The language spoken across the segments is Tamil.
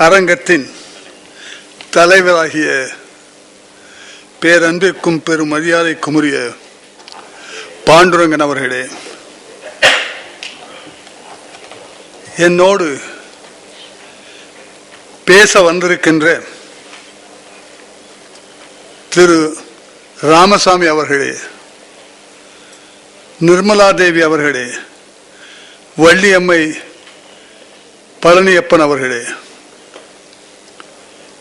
அரங்கத்தின் தலைவராகிய பேரன்பிற்கும் பெரும் மரியாதைக்கும் உரிய பாண்டுரங்கன் அவர்களே, என்னோடு பேச வந்திருக்கின்ற திரு ராமசாமி அவர்களே, நிர்மலா தேவி அவர்களே, வள்ளியம்மை பழனியப்பன் அவர்களே,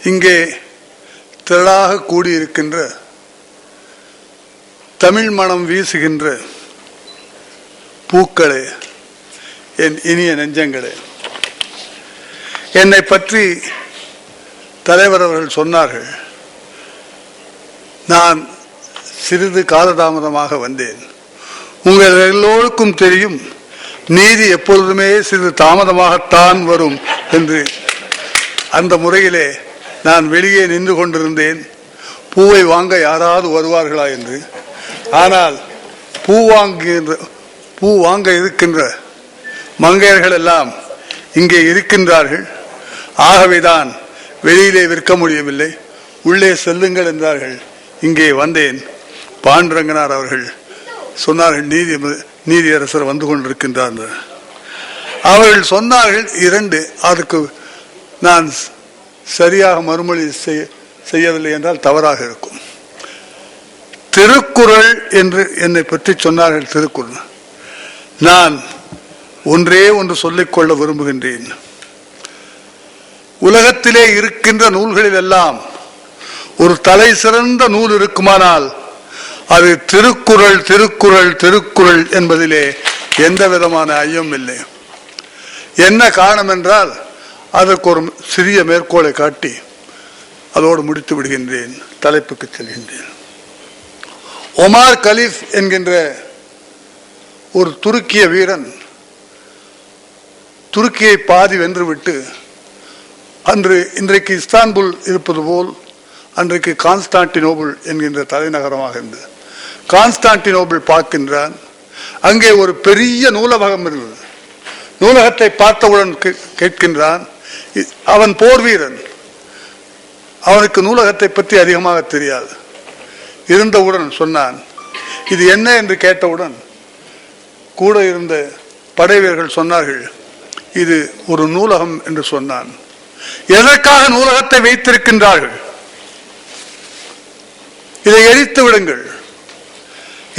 இங்கே திரளாக கூடியிருக்கின்ற தமிழ் மனம் வீசுகின்ற பூக்களே, என் இனிய நெஞ்சங்களே, என்னை பற்றி தலைவர் அவர்கள் சொன்னார்கள். நான் சிறிது காலதாமதமாக வந்தேன். உங்கள் எல்லோருக்கும் தெரியும், நீதி எப்பொழுதுமே சிறிது தாமதமாகத்தான் வரும் என்று. அந்த முறையிலே நான் வெளியே நின்று கொண்டிருந்தேன், பூவை வாங்க யாராவது வருவார்களா என்று. ஆனால் பூ வாங்க இருக்கின்ற மங்கையர்கள் எல்லாம் இங்கே இருக்கின்றார்கள். ஆகவேதான் வெளியிலே விற்க முடியவில்லை. உள்ளே செல்லுங்கள் என்றார்கள். இங்கே வந்தேன். பாண்டுரங்கனார் அவர்கள் சொன்னார்கள், நீதியரசர் வந்து கொண்டிருக்கின்றார். அவர்கள் சொன்னார்கள் 2. அதுக்கு நான் சரியாக மறுமொழி செய்யவில்லை என்றால் தவறாக இருக்கும். திருக்குறள் என்று என்னை பற்றி சொன்னார்கள். திருக்குறள் நான் ஒன்றே ஒன்று சொல்லிக்கொள்ள விரும்புகின்றேன். உலகத்திலே இருக்கின்ற நூல்களில் எல்லாம் ஒரு தலை சிறந்த நூல் இருக்குமானால் அது திருக்குறள், திருக்குறள், திருக்குறள் என்பதிலே எந்த விதமான ஐயம் இல்லை. என்ன காரணம் என்றால், அதற்கு ஒரு சிறிய மேற்கோளை காட்டி அதோடு முடித்து விடுகின்றேன். தலைப்புக்கு செல்கின்றேன். ஒமார் கலீஃப் என்கின்ற ஒரு துருக்கிய வீரன் துருக்கியை பாதி வென்றுவிட்டு இன்றைக்கு இஸ்தான்புல் இருப்பது போல் அன்றைக்கு கான்ஸ்டான்டினோபிள் என்கின்ற தலைநகரமாக இருந்தது. கான்ஸ்டான்டினோபிள் பார்க்கின்றான். அங்கே ஒரு பெரிய நூலகம் இருந்தது. நூலகத்தை பார்த்தவுடன் கேட்கின்றான். அவன் போர் வீரன், அவனுக்கு நூலகத்தை பற்றி அதிகமாக தெரியாது. இருந்தவுடன் சொன்னான், இது என்ன என்று கேட்டவுடன் கூட இருந்த படை வீரர்கள் சொன்னார்கள், இது ஒரு நூலகம் என்று சொன்னான். எதற்காக நூலகத்தை வைத்திருக்கின்றார்கள்? இதை எரித்து விடுங்கள்.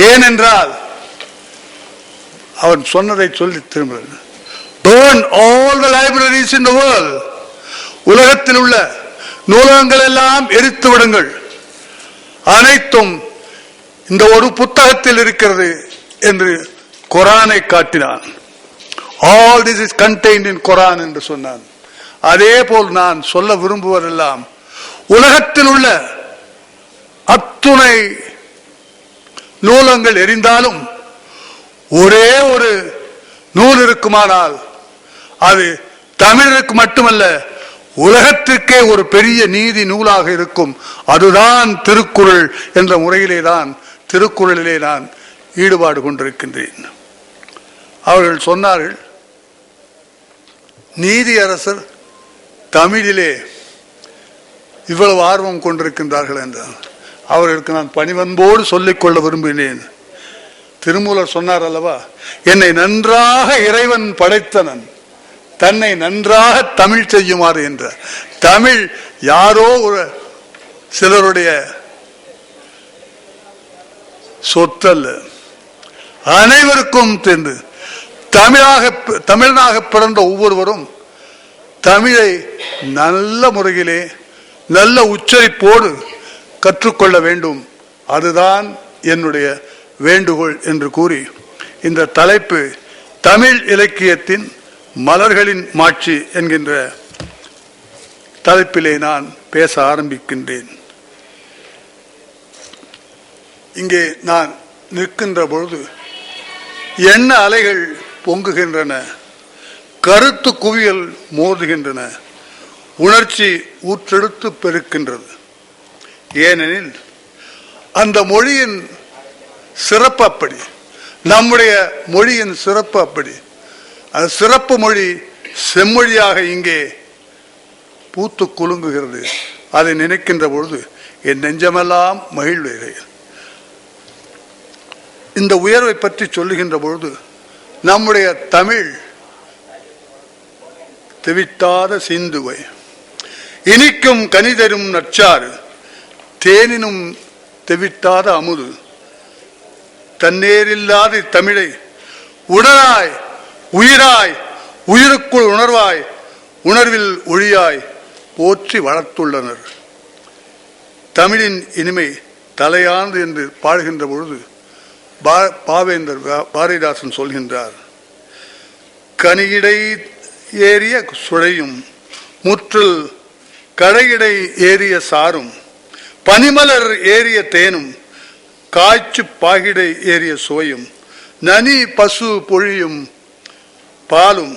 ஏனென்றால் அவன் சொன்னதை சொல்லி திரும்ப, burn all the libraries in the world. உலகத்தில் உள்ள நூலகங்கள் எல்லாம் எரித்து விடுங்கள். அனைத்தும் இந்த ஒரு புத்தகத்தில் இருக்கிறது என்று குரானை காட்டினான். All this is contained in Quran என்று சொன்னான். அதே போல் நான் சொல்ல விரும்புவதெல்லாம், உலகத்தில் உள்ள அத்துணை நூலகங்கள் எரிந்தாலும் ஒரே ஒரு நூல் இருக்குமானால் அது தமிழருக்கு மட்டுமல்ல, உலகத்திற்கே ஒரு பெரிய நீதி நூலாக இருக்கும். அதுதான் திருக்குறள் என்ற முறையிலே தான் திருக்குறளிலே நான் ஈடுபாடு கொண்டிருக்கின்றேன். அவர்கள் சொன்னார்கள், நீதியரசர் தமிழிலே இவ்வளவு ஆர்வம் கொண்டிருக்கின்றார்கள் என்றார். அவர்களுக்கு நான் பணிவன்போடு சொல்லிக்கொள்ள விரும்பினேன். திருமூலர் சொன்னார் அல்லவா, என்னை நன்றாக இறைவன் படைத்தனன், தன்னை நன்றாக தமிழ் செய்யுமாறு என்ற. தமிழ் யாரோ ஒரு சிலருடைய சொத்தல்ல, அனைவருக்கும் தெரிந்து தமிழனாக பிறந்த ஒவ்வொருவரும் தமிழை நல்ல முறையிலே நல்ல உச்சரிப்போடு கற்றுக்கொள்ள வேண்டும். அதுதான் என்னுடைய வேண்டுகோள் என்று கூறி, இந்த தலைப்பு தமிழ் இலக்கியத்தின் மலர்களின் மாட்சி என்கின்ற தலைப்பிலே நான் பேச ஆரம்பிக்கின்றேன். இங்கே நான் நிற்கின்ற பொழுது எண்ண அலைகள் பொங்குகின்றன, கருத்து குவியல் மோதுகின்றன, உணர்ச்சி ஊற்றெடுத்து பெருக்கின்றது. ஏனெனில் அந்த மொழியின் சிறப்பு அப்படி, நம்முடைய மொழியின் சிறப்பு அப்படி. அது சிறப்பு மொழி செம்மொழியாக இங்கே பூத்து குலுங்குகிறது. அதை நினைக்கின்ற பொழுது என் நெஞ்சமெல்லாம் மகிழ்வுகிறேன். இந்த உயர்வை பற்றி சொல்லுகின்ற பொழுது நம்முடைய தமிழ் தெவிட்டாத சிந்துவை இனிக்கும் கனிதரும் நற்சாறு தேனினும் தெவிட்டாத அமுது தன்னேரில்லாத தமிழை உடனாய் உயிராய் உயிருக்குள் உணர்வாய் உணர்வில் ஒளியாய் போற்றி வளர்த்துள்ளனர். தமிழின் இனிமை தலையானது என்று பாடுகின்ற பொழுது பாவேந்தர் பாரதிதாசன் சொல்கின்றார், கனியிடை ஏறிய சுழையும் முற்றில் கடையிடை ஏறிய சாரும் பனிமலர் ஏறிய தேனும் காய்ச்சு பாகிடை ஏறிய சுவையும் நனி பசு பொழியும் பாலும்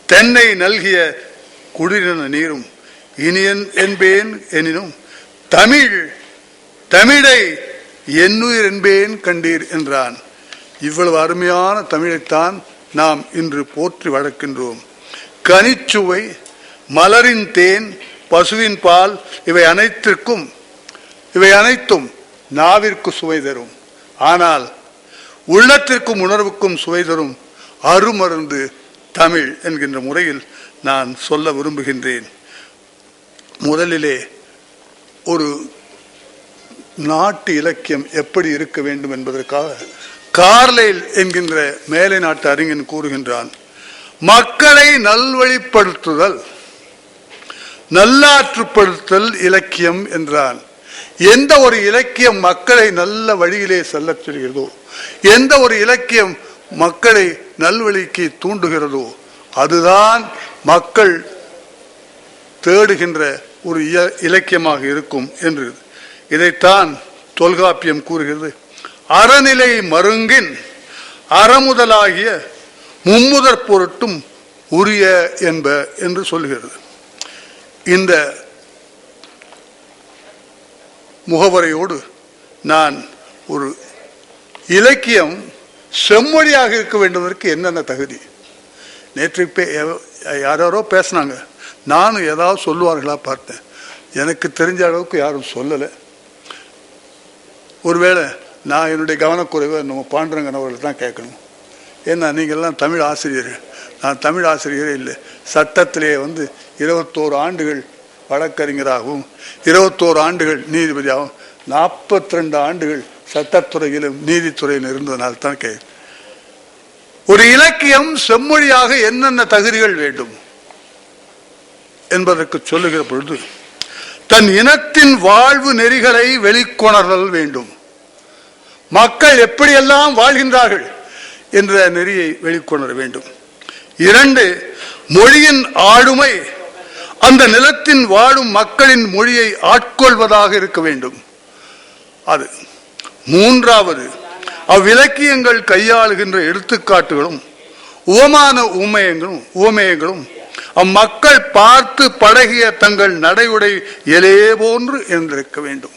தென்னை நல்கிய குடிரின நீரும் இனியன் என்பேன் எனினும் தமிழை என்னுயிர் என்பேன் கண்டீர் என்றான். இவ்வளவு அருமையான தமிழைத்தான் நாம் இன்று போற்றி வளர்க்கின்றோம். கனிச்சுவை, மலரின் தேன், பசுவின் பால் இவை அனைத்தும் நாவிற்கு சுவை தரும். ஆனால் உள்ளத்திற்கும் உணர்வுக்கும் சுவை தரும் அருமருந்து தமிழ் என்கின்ற முறையில் நான் சொல்ல விரும்புகின்றேன். முதலிலே ஒரு நாட்டு இலக்கியம் எப்படி இருக்க வேண்டும் என்பதற்காக கார்லைல் என்கின்ற மேலை நாட்டு அறிஞன் கூறுகின்றான், மக்களை நல்வழிப்படுத்துதல் நல்லாற்றுப்படுத்தல் இலக்கியம் என்றான். எந்த ஒரு இலக்கியம் மக்களை நல்ல வழியிலே செல்லச் சொல்கிறதோ, எந்த ஒரு இலக்கியம் மக்களை நல்வழிக்கு தூண்டுகிறதோ அதுதான் மக்கள் தேடுகின்ற ஒரு இலக்கியமாக இருக்கும் என்று இதைத்தான் தொல்காப்பியம் கூறுகிறது. அறநிலை மருங்கின் அறமுதலாகிய மும்முதற் பொருட்டும் உரிய என்ப என்று சொல்கிறது. இந்த முகவரையோடு நான் ஒரு இலக்கியம் செம்மொழியாக இருக்க வேண்டுவதற்கு என்னென்ன தகுதி, நேற்று யாரோ பேசினாங்க, நானும் ஏதாவது சொல்லுவார்களா பார்த்தேன். எனக்கு தெரிஞ்ச அளவுக்கு யாரும் சொல்லலை. ஒருவேளை நான் என்னுடைய கவனக்குறைவை நம்ம பாண்டுரங்கன் அவர்கள் தான் கேட்கணும். ஏன்னா நீங்கள்லாம் தமிழ் ஆசிரியர்கள், நான் தமிழ் ஆசிரியரே இல்லை. சட்டத்திலே 21 ஆண்டுகள் வழக்கறிஞராகவும் 21 ஆண்டுகள் நீதிபதியாகவும் 42 ஆண்டுகள் சட்டத்துறையிலும் நீதித்துறையில் இருந்ததனால் தான் ஒரு இலக்கியம் செம்மொழியாக என்னென்ன தகுதிகள் வேண்டும் என்பதற்கு சொல்லுகிற பொழுது தன் இனத்தின் வாழ்வு நெறிகளை வெளிக்கொணர்தல் வேண்டும். மக்கள் எப்படியெல்லாம் வாழ்கின்றார்கள் என்ற நெறியை வெளிக்கொணர வேண்டும். 2, மொழியின் ஆளுமை அந்த நிலத்தின் வாழும் மக்களின் மொழியை ஆட்கொள்வதாக இருக்க வேண்டும். அது 3வது, அவ்விலக்கியங்கள் கையாளுகின்ற எடுத்துக்காட்டுகளும் உவமான உவமேயங்களும் அம்மக்கள் பார்த்து பழகிய தங்கள் நடையுடை எலே போன்று என்றிருக்க வேண்டும்.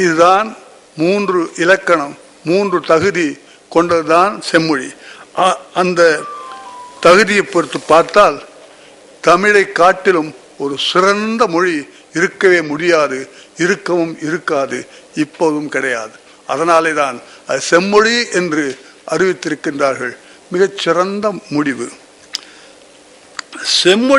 இதுதான் 3 இலக்கணம், 3 தகுதி கொண்டதுதான் செம்மொழி. அந்த தகுதியை பொறுத்து பார்த்தால் தமிழை காட்டிலும் ஒரு சிறந்த மொழி இருக்கவே முடியாது, இருக்கவும் இருக்காது, இப்போதும் கிடையாது. அதனாலே தான் அது செம்மொழி என்று அறிவித்திருக்கின்றார்கள். மிகச்சிறந்த முடிவு செம்மொழி.